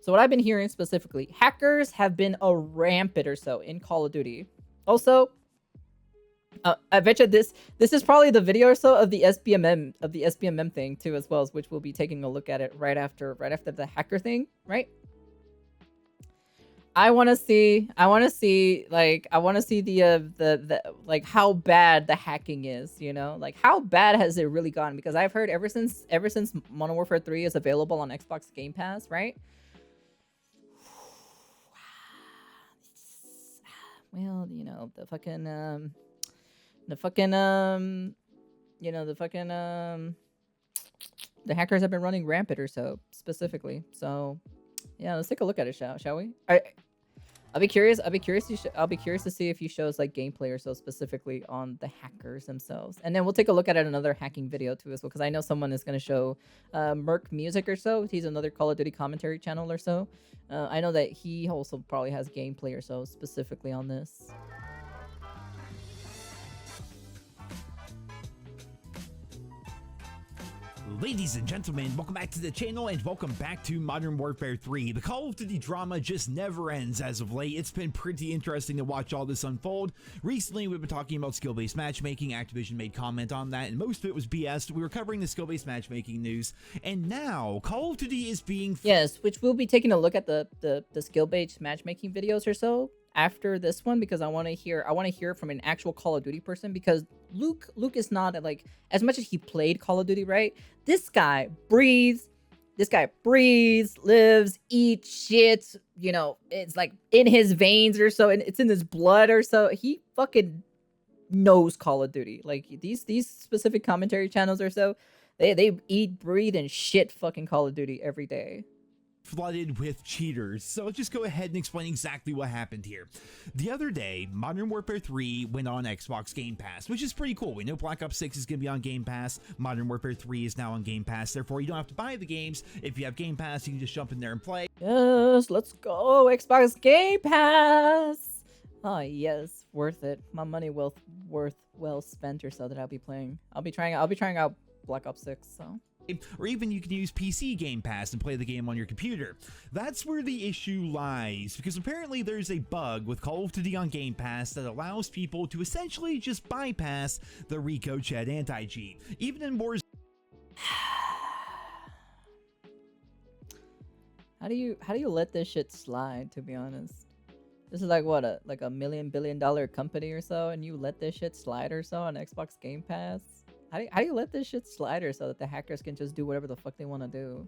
So what I've been hearing specifically, hackers have been a rampant or so in Call of Duty. Also, I bet you this is probably the video or so of the SBMM thing too, as well, which we'll be taking a look at it right after the hacker thing, right? I want to see the like how bad the hacking is, you know? Like how bad has it really gone? Because I've heard ever since Modern Warfare 3 is available on Xbox Game Pass, right? Well, you know, the hackers have been running rampant or so specifically. So, yeah, let's take a look at it, shall we? I'll be curious to see if he shows like gameplay or so specifically on the hackers themselves, and then we'll take a look at another hacking video too as well, because I know someone is going to show Merc Music or so. He's another Call of Duty commentary channel or so. I know that he also probably has gameplay or so specifically on this. Ladies and gentlemen, welcome back to the channel and welcome back to Modern Warfare 3. The Call of Duty drama just never ends as of late. It's been pretty interesting to watch all this unfold. Recently, we've been talking about skill-based matchmaking. Activision made comment on that, and most of it was BS. We were covering the skill-based matchmaking news, and now Call of Duty is being... Yes, which we'll be taking a look at the skill-based matchmaking videos or so after this one, because I want to hear from an actual Call of Duty person, because Luke is not like, as much as he played Call of Duty, right? This guy breathes, lives, eats, shits, you know, it's like in his veins or so, and it's in his blood or so. He fucking knows Call of Duty. Like these specific commentary channels or so, they eat, breathe, and shit fucking Call of Duty every day. Flooded with cheaters. So let's just go ahead and explain exactly what happened here. The other day, Modern Warfare 3 went on Xbox Game Pass, which is pretty cool. We know Black Ops 6 is going to be on Game Pass. Modern Warfare 3 is now on Game Pass. Therefore, you don't have to buy the games. If you have Game Pass, you can just jump in there and play. Yes, let's go Xbox Game Pass. Oh yes, worth it. My money well spent or so that I'll be playing. I'll be trying out Black Ops 6, so. Or even you can use PC Game Pass and play the game on your computer. That's where the issue lies, because apparently there's a bug with Call of Duty on Game Pass that allows people to essentially just bypass the Rico Ched anti-cheat. Even in Warzone. How do you let this shit slide, to be honest? This is like what, a $1 billion company or so, and you let this shit slide or so on Xbox Game Pass? How do you let this shit slide so that the hackers can just do whatever the fuck they want to do?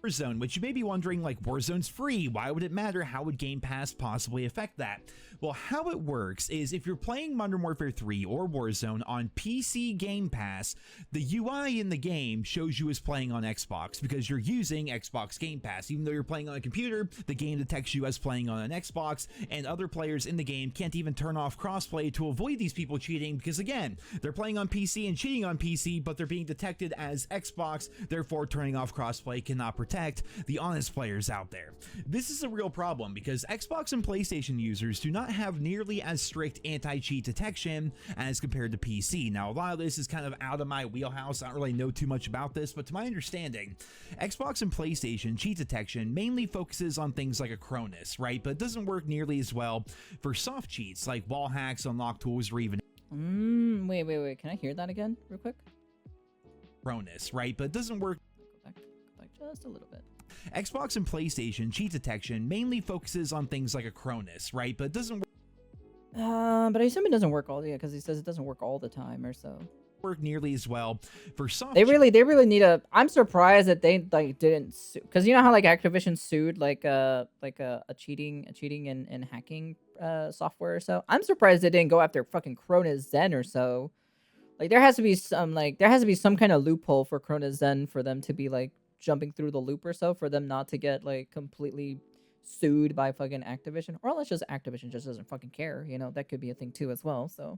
Warzone, which you may be wondering, like, Warzone's free. Why would it matter? How would Game Pass possibly affect that? Well, how it works is if you're playing Modern Warfare 3 or Warzone on PC Game Pass, the UI in the game shows you as playing on Xbox because you're using Xbox Game Pass. Even though you're playing on a computer, the game detects you as playing on an Xbox, and other players in the game can't even turn off crossplay to avoid these people cheating because, again, they're playing on PC and cheating on PC, but they're being detected as Xbox, therefore turning off crossplay cannot protect the honest players out there. This is a real problem because Xbox and PlayStation users do not have nearly as strict anti-cheat detection as compared to PC. Now, a lot of this is kind of out of my wheelhouse. I don't really know too much about this, but to my understanding, Xbox and PlayStation cheat detection mainly focuses on things like a Cronus, right? But it doesn't work nearly as well for soft cheats like wall hacks, unlock tools, or even Wait. Can I hear that again real quick? Cronus, right? But it doesn't work. Go back just a little bit. Xbox and PlayStation cheat detection mainly focuses on things like a Cronus, right? But it doesn't work. But I assume it doesn't work because he says it doesn't work all the time or so. Work nearly as well for soft. They really need a. I'm surprised that they like didn't sue, because you know how like Activision sued like a cheating and hacking software or so. I'm surprised they didn't go after fucking Cronus Zen or so. Like there has to be some kind of loophole for Cronus Zen for them to be like jumping through the loop or so, for them not to get like completely sued by fucking Activision, or unless just Activision just doesn't fucking care, you know, that could be a thing too as well. So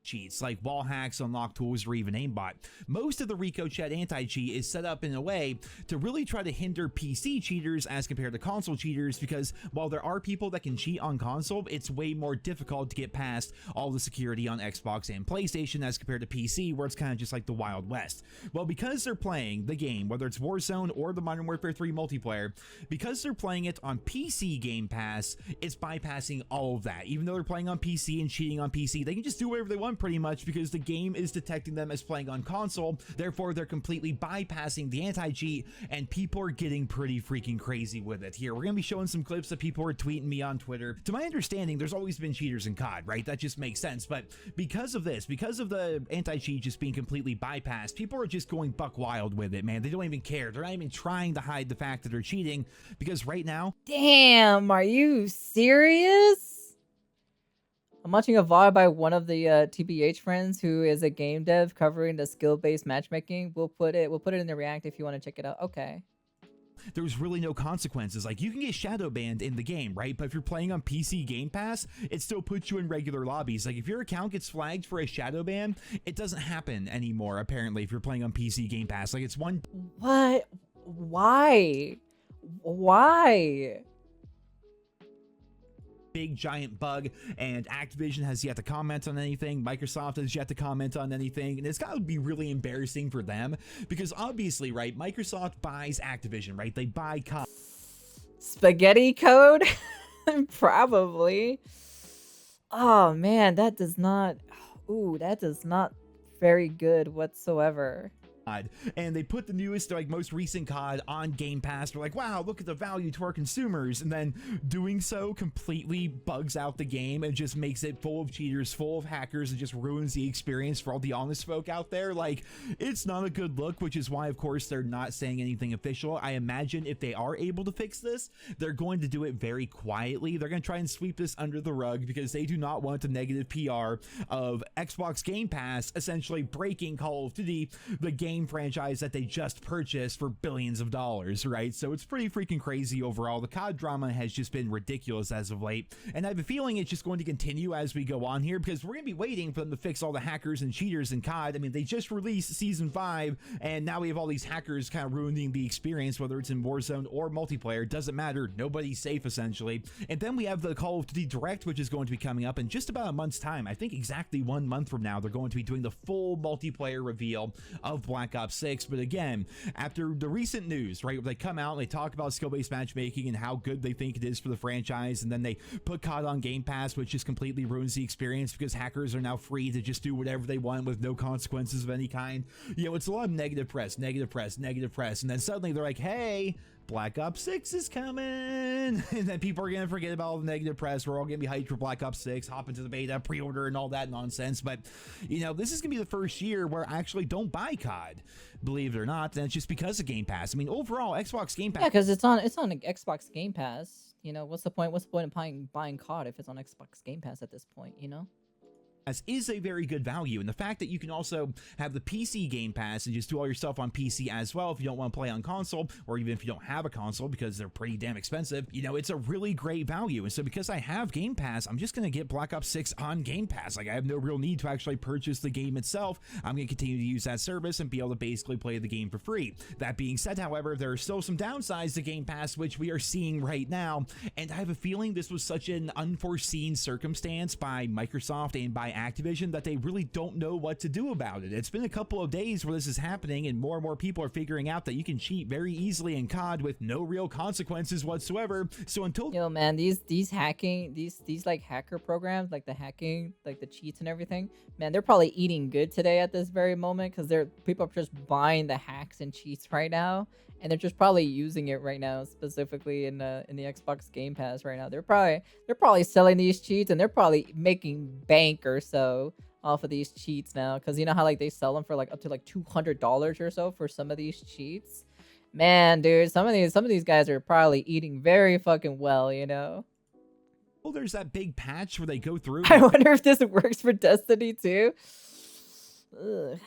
cheats like wall hacks, unlock tools, or even aimbot. Most of the Ricochet anti-cheat is set up in a way to really try to hinder PC cheaters as compared to console cheaters, because while there are people that can cheat on console, it's way more difficult to get past all the security on Xbox and PlayStation as compared to PC, where it's kind of just like the Wild West. Well, because they're playing the game, whether it's Warzone or the Modern Warfare 3 multiplayer, because they're playing it on PC Game Pass, it's bypassing all of that. Even though they're playing on PC and cheating on PC, they can just do whatever they want pretty much, because the game is detecting them as playing on console. Therefore, they're completely bypassing the anti-cheat, and people are getting pretty freaking crazy with it. Here, we're gonna be showing some clips that people are tweeting me on Twitter. To my understanding, there's always been cheaters in COD, right? That just makes sense. But because of this, because of the anti-cheat just being completely bypassed, people are just going buck wild with it, man. They don't even care. They're not even trying to hide the fact that they're cheating, because right now, Damn, are you serious? I'm watching a VOD by one of the TBH friends who is a game dev covering the skill-based matchmaking. We'll put it in the react if you want to check it out. Okay. there's really no consequences. Like, you can get shadow banned in the game, right? But if you're playing on PC Game Pass, it still puts you in regular lobbies. Like, if your account gets flagged for a shadow ban, it doesn't happen anymore, apparently, if you're playing on PC Game Pass. Like, it's one... What? Why? Why? big giant bug, and Activision has yet to comment on anything. Microsoft has yet to comment on anything, and it's got to be really embarrassing for them, because obviously, right, Microsoft buys Activision, right? They buy COD. Spaghetti code? Probably. Oh man, that does not... Ooh, that does not very good whatsoever. And they put the newest, like, most recent COD on Game Pass. They're like, wow, look at the value to our consumers. And then doing so completely bugs out the game and just makes it full of cheaters, full of hackers, and just ruins the experience for all the honest folk out there. Like, it's not a good look, which is why, of course, they're not saying anything official. I imagine if they are able to fix this, they're going to do it very quietly. They're going to try and sweep this under the rug, because they do not want the negative PR of Xbox Game Pass essentially breaking Call of Duty, the game franchise that they just purchased for billions of dollars, right? So it's pretty freaking crazy overall. The COD drama has just been ridiculous as of late, and I have a feeling it's just going to continue as we go on here, because we're going to be waiting for them to fix all the hackers and cheaters in COD. I mean, they just released Season 5, and now we have all these hackers kind of ruining the experience, whether it's in Warzone or multiplayer. It doesn't matter. Nobody's safe, essentially. And then we have the Call of Duty Direct, which is going to be coming up in just about a month's time. I think exactly 1 month from now, they're going to be doing the full multiplayer reveal of Black Ops 6. But again, after the recent news, right, they come out and they talk about skill-based matchmaking and how good they think it is for the franchise, and then they put COD on Game Pass, which just completely ruins the experience because hackers are now free to just do whatever they want with no consequences of any kind. You know, it's a lot of negative press, negative press, negative press, and then suddenly they're like, hey, Black Ops 6 is coming, and then people are gonna forget about all the negative press. We're all gonna be hyped for Black Ops 6, hop into the beta, pre-order, and all that nonsense. But you know, this is gonna be the first year where I actually don't buy COD, believe it or not, and it's just because of Game Pass. I mean, overall, Xbox Game Pass. Yeah, because it's on Xbox Game Pass. You know, what's the point? What's the point of buying COD if it's on Xbox Game Pass at this point? You know. Is a very good value, and the fact that you can also have the PC Game Pass and just do all your stuff on PC as well if you don't want to play on console, or even if you don't have a console, because they're pretty damn expensive, you know, it's a really great value. And so because I have Game Pass, I'm just going to get Black Ops 6 on Game Pass. Like, I have no real need to actually purchase the game itself. I'm going to continue to use that service and be able to basically play the game for free. That being said, however, there are still some downsides to Game Pass, which we are seeing right now, and I have a feeling this was such an unforeseen circumstance by Microsoft and by Activision that they really don't know what to do about it. It's been a couple of days where this is happening, and more people are figuring out that you can cheat very easily in COD with no real consequences whatsoever. So until Man, these hacking, these like hacker programs, like the hacking, like the cheats and everything, man, they're probably eating good today at this very moment, because people are just buying the hacks and cheats right now, and they're just probably using it right now, specifically in the Xbox Game Pass right now. They're probably selling these cheats, and they're probably making bank or so off of these cheats now, because you know how like they sell them for like up to like $200 or so for some of these cheats. Man, dude, some of these guys are probably eating very fucking well, you know. well, there's that big patch where they go through. I wonder if this works for Destiny too. Ugh.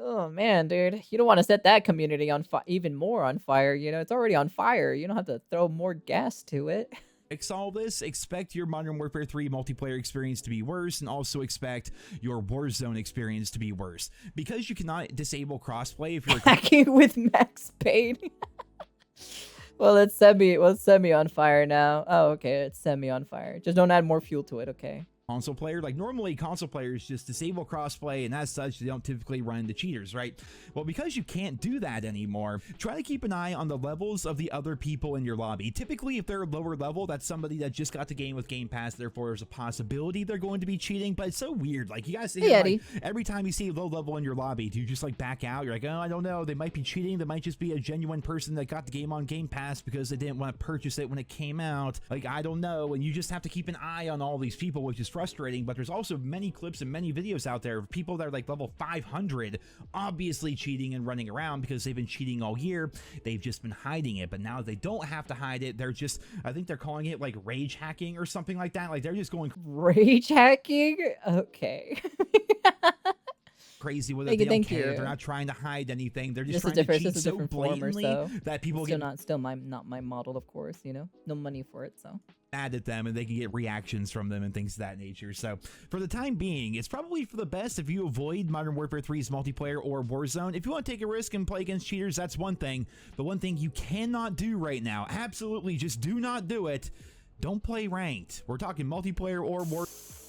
Oh man, dude, you don't want to set that community on even more on fire. You know, it's already on fire. You don't have to throw more gas to it. fix all this, expect your Modern Warfare 3 multiplayer experience to be worse, and also expect your Warzone experience to be worse. Because you cannot disable crossplay if you're hacking with Max Payne. Well, it's semi on fire now. Oh, okay, it's semi on fire. Just don't add more fuel to it, okay? console player. Like normally console players just disable crossplay, and as such they don't typically run into cheaters, right? Well, because you can't do that anymore, try to keep an eye on the levels of the other people in your lobby. Typically if they're lower level, that's somebody that just got the game with Game Pass, therefore there's a possibility they're going to be cheating. But it's so weird, like you guys see, like, every time you see low level in your lobby, do you just like back out? You're like, oh, I don't know, they might be cheating, they might just be a genuine person that got the game on Game Pass because they didn't want to purchase it when it came out. Like, I don't know. And you just have to keep an eye on all these people, which is frustrating. But there's also many clips and many videos out there of people that are like level 500 obviously cheating and running around because they've been cheating all year. They've just been hiding it, but now they don't have to hide it. They're just, I think they're calling it like rage hacking or something like that. Like they're just going rage hacking. Okay. crazy with it. They don't care. They're not trying to hide anything. They're just trying to cheat so blatantly that people get not my model, of course, you know, no money for it, so mad at them and they can get reactions from them and things of that nature. So for the time being, it's probably for the best if you avoid Modern Warfare 3's multiplayer or Warzone. If you want to take a risk and play against cheaters, that's one thing. But one thing you cannot do right now, absolutely just do not do it. Don't play ranked. We're talking multiplayer or Warzone.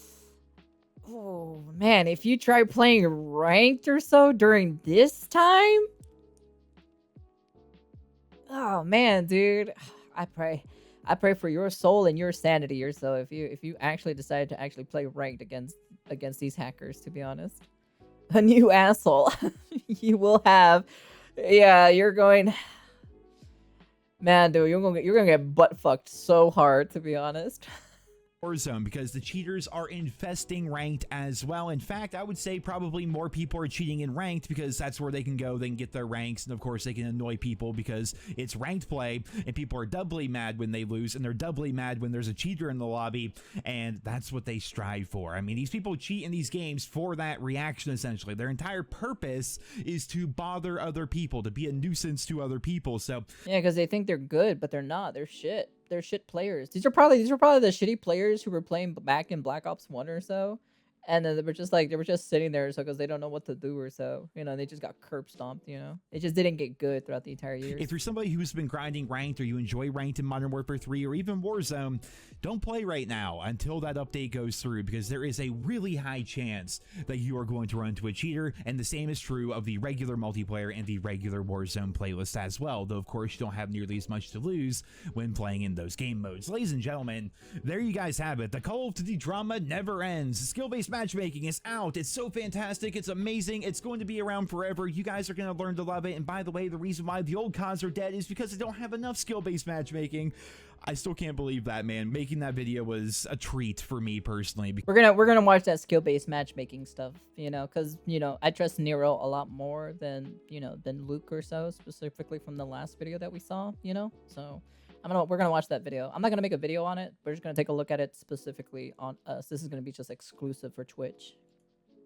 Oh man, if you try playing ranked or so during this time, oh man, dude, I pray for your soul and your sanity or so if you actually decide to actually play ranked against these hackers, to be honest. A new asshole. You will have, yeah, you're going, man, dude, you're gonna get butt fucked so hard, to be honest. Warzone, because the cheaters are infesting ranked as well. In fact, I would say probably more people are cheating in ranked because that's where they can go, they can get their ranks, and of course they can annoy people because it's ranked play and people are doubly mad when they lose and they're doubly mad when there's a cheater in the lobby, and that's what they strive for. I mean, these people cheat in these games for that reaction. Essentially their entire purpose is to bother other people, to be a nuisance to other people. So yeah, because they think they're good but they're not. They're shit. They're shit players. These are probably the shitty players who were playing back in Black Ops 1 or so, and then they were just sitting there so because they don't know what to do or so, you know, they just got curb stomped, you know. It just didn't get good throughout the entire year. If you're somebody who's been grinding ranked or you enjoy ranked in Modern Warfare 3 or even Warzone, don't play right now until that update goes through, because there is a really high chance that you are going to run into a cheater, and the same is true of the regular multiplayer and the regular Warzone playlist as well, though of course you don't have nearly as much to lose when playing in those game modes. Ladies and gentlemen, there you guys have it. The Call of Duty drama never ends. Skill-based matchmaking is out. It's so fantastic. It's amazing. It's going to be around forever. You guys are going to learn to love it. And by the way, the reason why the old CODs are dead is because they don't have enough skill-based matchmaking. I still can't believe that, man. Making that video was a treat for me personally. We're gonna watch that skill-based matchmaking stuff, you know, because, you know, I trust Nyaru a lot more than, you know, than Luke or so, specifically from the last video that we saw, you know. So we're gonna watch that video. I'm not gonna make a video on it. We're just gonna take a look at it specifically on us. This is gonna be just exclusive for Twitch,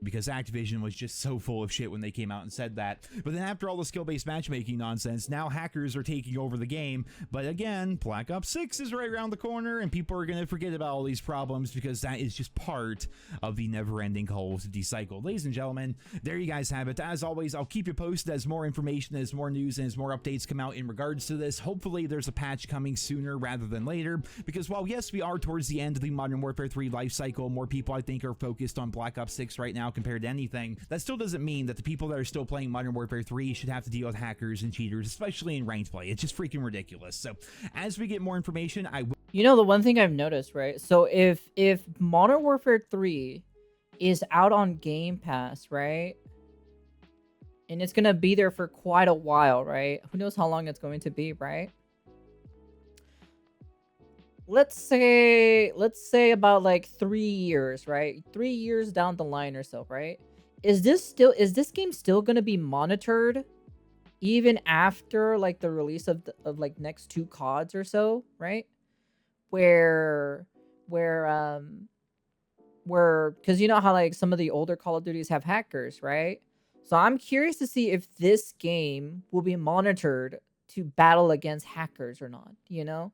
because Activision was just so full of shit when they came out and said that. But then after all the skill-based matchmaking nonsense, now hackers are taking over the game. But again, Black Ops 6 is right around the corner, and people are going to forget about all these problems because that is just part of the never-ending Call of Duty cycle. Ladies and gentlemen, there you guys have it. As always, I'll keep you posted as more information, as more news, and as more updates come out in regards to this. Hopefully, there's a patch coming sooner rather than later, because while, yes, we are towards the end of the Modern Warfare 3 life cycle, more people, I think, are focused on Black Ops 6 right now compared to anything. That still doesn't mean that the people that are still playing Modern Warfare 3 should have to deal with hackers and cheaters, especially in ranked play. It's just freaking ridiculous. So as we get more information, you know, the one thing I've noticed, right? So if Modern Warfare 3 is out on Game Pass, right? And it's gonna be there for quite a while, right? Who knows how long it's going to be, right? Let's say about like 3 years, right? 3 years down the line or so, right? Is this game still gonna be monitored even after like the release of like next 2 CODs or so, right? Where because you know how like some of the older Call of Duties have hackers, right? So I'm curious to see if this game will be monitored to battle against hackers or not, you know?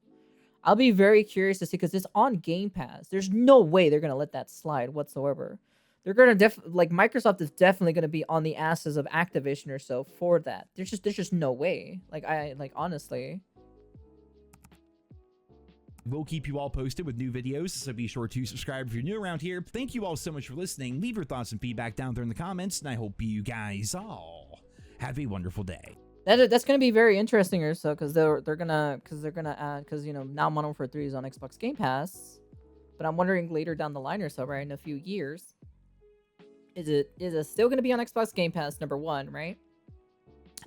I'll be very curious to see because it's on Game Pass. There's no way they're gonna let that slide whatsoever. They're gonna like Microsoft is definitely gonna be on the asses of Activision or so for that. There's just no way. Like honestly. We'll keep you all posted with new videos, so be sure to subscribe if you're new around here. Thank you all so much for listening. Leave your thoughts and feedback down there in the comments, and I hope you guys all have a wonderful day. That's gonna be very interesting or so because they're gonna add because now Modern Warfare 3 is on Xbox Game Pass, but I'm wondering later down the line or so, right, in a few years, is it still gonna be on Xbox Game Pass, number one, right?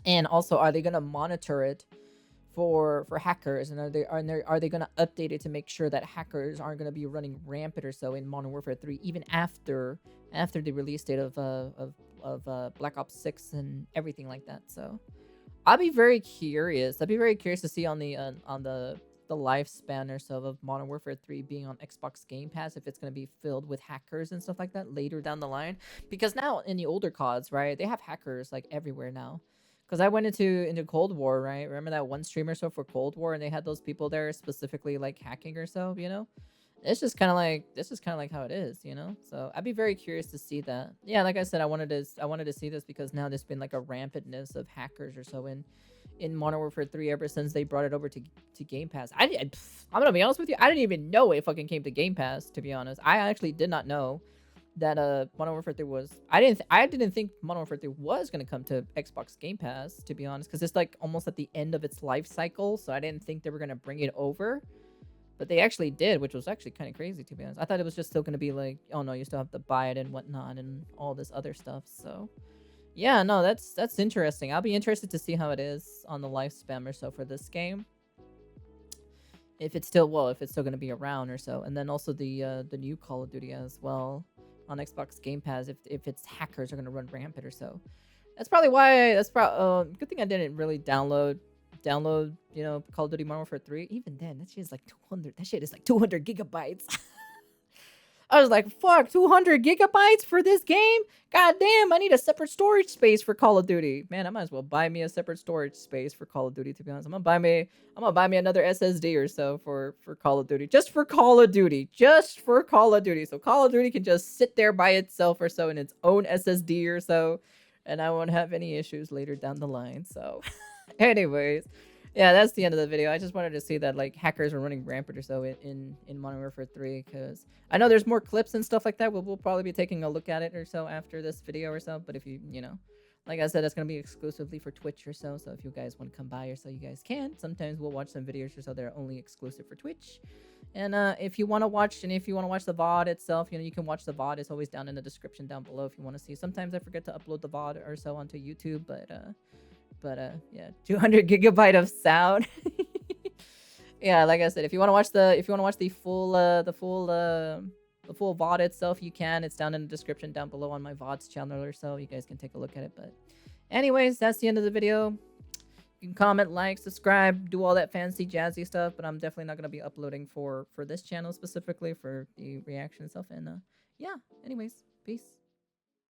And also, are they gonna monitor it for hackers, and are they gonna update it to make sure that hackers aren't gonna be running rampant or so in Modern Warfare 3 even after the release date of Black Ops 6 and everything like that? So I'd be very curious. I'd be very curious to see on the lifespan or so of Modern Warfare 3 being on Xbox Game Pass, if it's going to be filled with hackers and stuff like that later down the line. Because now in the older CODs, right, they have hackers like everywhere now. Because I went into Cold War, right? Remember that one streamer so for Cold War, and they had those people there specifically like hacking or so, It's just kind of like how it is, So I'd be very curious to see that. Yeah, like I said, I wanted to see this because now there's been like a rampantness of hackers or so in Modern Warfare 3 ever since they brought it over to Game Pass. I'm gonna be honest with you, I didn't even know it fucking came to Game Pass, to be honest. I actually did not know that Modern Warfare 3 was. I didn't think Modern Warfare 3 was gonna come to Xbox Game Pass, to be honest, because it's like almost at the end of its life cycle. So I didn't think they were gonna bring it over. But they actually did, which was actually kind of crazy, to be honest. I thought it was just still going to be like, oh no, you still have to buy it and whatnot and all this other stuff. So, yeah, no, that's interesting. I'll be interested to see how it is on the lifespan or so for this game. If it's still going to be around or so. And then also the new Call of Duty as well on Xbox Game Pass, if its hackers are going to run rampant or so. That's probably why. Good thing I didn't really download Call of Duty Modern Warfare 3. Even then, that shit is like 200. That shit is like 200 gigabytes. I was like, fuck, 200 gigabytes for this game? God damn, I need a separate storage space for Call of Duty. Man, I might as well buy me a separate storage space for Call of Duty, to be honest. I'm gonna buy me another SSD or so for Call of Duty. Just for Call of Duty. Just for Call of Duty. So Call of Duty can just sit there by itself or so in its own SSD or so. And I won't have any issues later down the line. So anyways, yeah, that's the end of the video. I just wanted to see that like hackers were running rampant or so in Modern Warfare 3, because I know there's more clips and stuff like that. We'll probably be taking a look at it or so after this video or so. But if you like I said, that's gonna be exclusively for Twitch or so. So if you guys want to come by or so, you guys can. Sometimes we'll watch some videos or so that are only exclusive for Twitch. And if you want to watch the VOD itself, you can watch the VOD. It's always down in the description down below if you want to see. Sometimes I forget to upload the VOD or so onto YouTube, but yeah, 200 gigabyte of sound. Yeah, like I said, if you want to watch the full VOD itself, you can. It's down in the description down below on my VODs channel or so. You guys can take a look at it. But anyways, that's the end of the video. You can comment, like, subscribe, do all that fancy jazzy stuff, but I'm definitely not going to be uploading for this channel specifically for the reaction itself. And yeah, anyways, peace.